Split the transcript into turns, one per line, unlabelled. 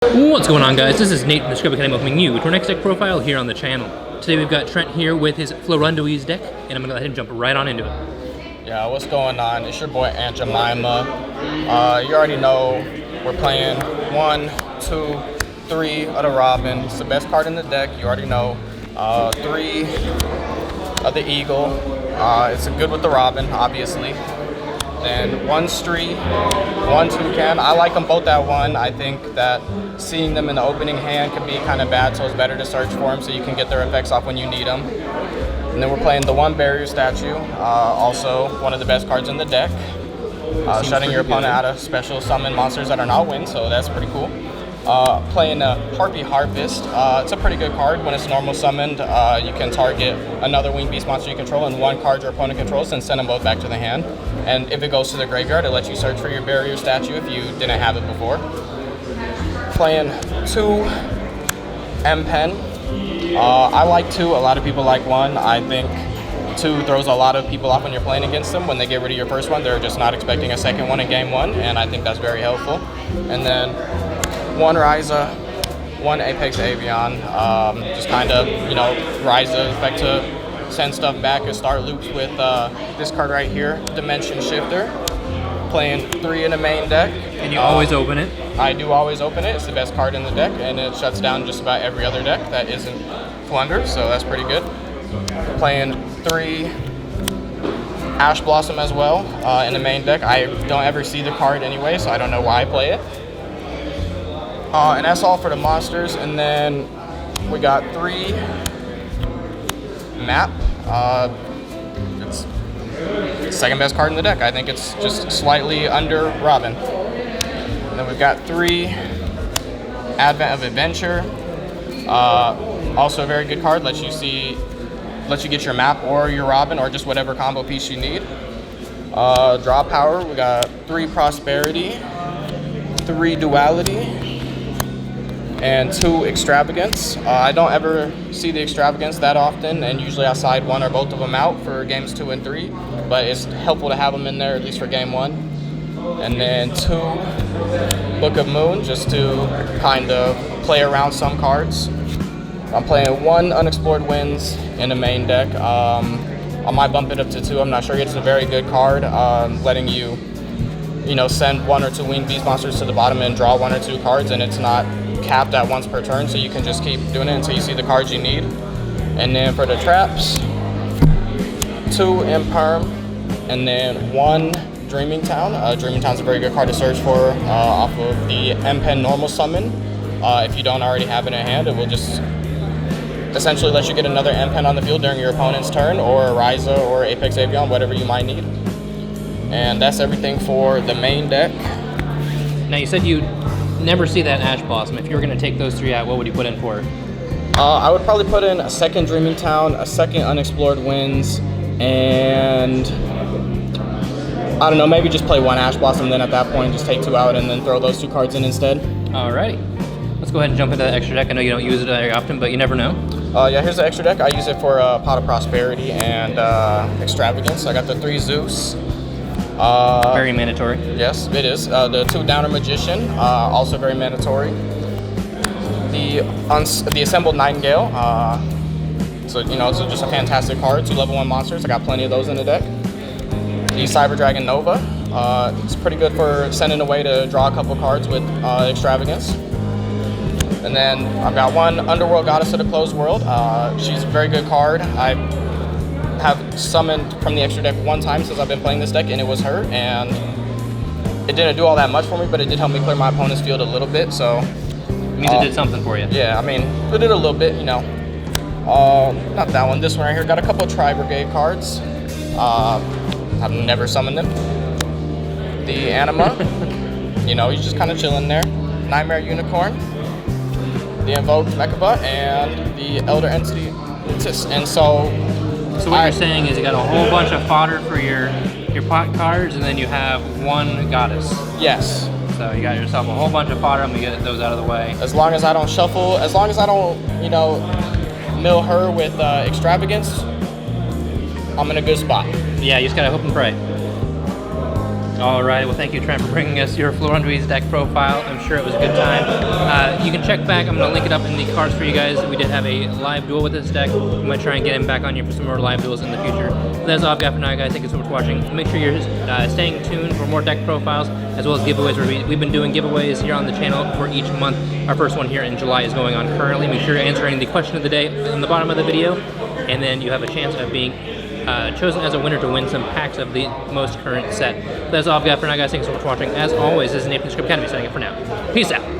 What's going on, guys? This is Nate from the Script Academy welcoming you to our next deck profile here on the channel. Today we've got Trent here with his Floowandereeze deck, and I'm going to let him jump right on into it.
Yeah, what's going on? It's your boy Aunt Jemima. You already know we're playing 1, 2, 3 of the Robin. It's the best card in the deck. You already know. 3 of the Eagle. It's good with the Robin, obviously. Then 1 Street, 1 Toucan. I like them both at 1. I think that seeing them in the opening hand can be kind of bad, so it's better to search for them so you can get their effects off when you need them. And then we're playing the 1 Barrier Statue, also one of the best cards in the deck. Shutting your opponent out of special summon monsters that are not win, so that's pretty cool. Playing a Harpy Harvest. It's a pretty good card. When it's normal summoned, you can target another winged beast monster you control and 1 card your opponent controls and send them both back to the hand. And if it goes to the graveyard, it lets you search for your Barrier Statue if you didn't have it before. Playing 2 M-Pen. I like 2. A lot of people like 1. I think 2 throws a lot of people off when you're playing against them. When they get rid of your first one, they're just not expecting a second one in game 1, and I think that's very helpful. And then 1 Ryza, 1 Apex Avian. Just kind of, Ryza effect to send stuff back and start loops with this card right here, Dimension Shifter. Playing 3 in the main deck.
And you always open it?
I do always open it. It's the best card in the deck, and it shuts down just about every other deck that isn't Plunder, so that's pretty good. Playing 3 Ash Blossom as well in the main deck. I don't ever see the card anyway, so I don't know why I play it. And that's all for the monsters. And then we got 3 Map. It's the second best card in the deck. I think it's just slightly under Robin. And then we've got 3 Advent of Adventure. Also a very good card. Lets you get your Map or your Robin or just whatever combo piece you need. Draw power. We got 3 Prosperity, 3 Duality, and 2 Extravagance. I don't ever see the Extravagance that often, and usually I side 1 or both of them out for games 2 and 3, but it's helpful to have them in there at least for game 1. And then 2 Book of Moon, just to kind of play around some cards. I'm playing 1 Unexplored Winds in the main deck. I might bump it up to 2, I'm not sure. It's a very good card, letting you send 1 or 2 winged beast monsters to the bottom and draw 1 or 2 cards, and it's not capped at once per turn, so you can just keep doing it until you see the cards you need. And then for the traps, 2 Imperm, and then 1 Dreaming Town. Dreaming Town's a very good card to search for off of the M-Pen normal summon. If you don't already have it in hand, it will just essentially let you get another M-Pen on the field during your opponent's turn, or a Ryza or Apex Avian, whatever you might need. And that's everything for the main deck.
Now you said you never see that Ash Blossom. If you were going to take those 3 out, what would you put in for it?
I would probably put in a 2nd Dreaming Town, a 2nd Unexplored Winds, and I don't know, maybe just play 1 Ash Blossom, then at that point just take 2 out and then throw those 2 cards in instead.
Alrighty. Let's go ahead and jump into that extra deck. I know you don't use it very often, but you never know.
Yeah, here's the extra deck. I use it for Pot of Prosperity and Extravagance. I got the 3 Zeus.
Very mandatory.
Yes, it is. The 2 Downer Magician, also very mandatory. The Assembled Nightingale, so it's just a fantastic card. 2 level 1 monsters. I got plenty of those in the deck. The Cyber Dragon Nova, it's pretty good for sending away to draw a couple cards with Extravagance. And then I've got 1 Underworld Goddess of the Closed World. She's a very good card. I have summoned from the extra deck 1 time since I've been playing this deck, and it was her, and it didn't do all that much for me, but it did help me clear my opponent's field a little bit, so
It means it did something for you.
yeah, I mean, it did a little bit, not that one. This one right here, got a couple of Tri Brigade cards. I've never summoned them. The Anima, he's just kind of chilling there. Nightmare Unicorn, the Invoked Mechaba, and the Elder Entity. And so
what you're saying is you got a whole bunch of fodder for your pot cards, and then you have 1 goddess.
Yes.
So you got yourself a whole bunch of fodder. I'm gonna get those out of the way.
As long as I don't shuffle, as long as I don't, mill her with Extravagance, I'm in a good spot.
Yeah, you just gotta hope and pray. All right, well, thank you, Trent, for bringing us your Floowandereeze deck profile. I'm sure it was a good time. You can check back. I'm going to link it up in the cards for you guys. We did have a live duel with this deck. We might try and get him back on here for some more live duels in the future. But that's all I've got for now, guys. Thank you so much for watching. Make sure you're staying tuned for more deck profiles, as well as giveaways. We've been doing giveaways here on the channel for each month. Our first one here in July is going on currently. Make sure you're answering the question of the day on the bottom of the video, and then you have a chance of being chosen as a winner to win some packs of the most current set. That's all I've got for now, guys. Thanks so much for watching. As always, this is Nathan from Musicom Academy signing it for now. Peace out.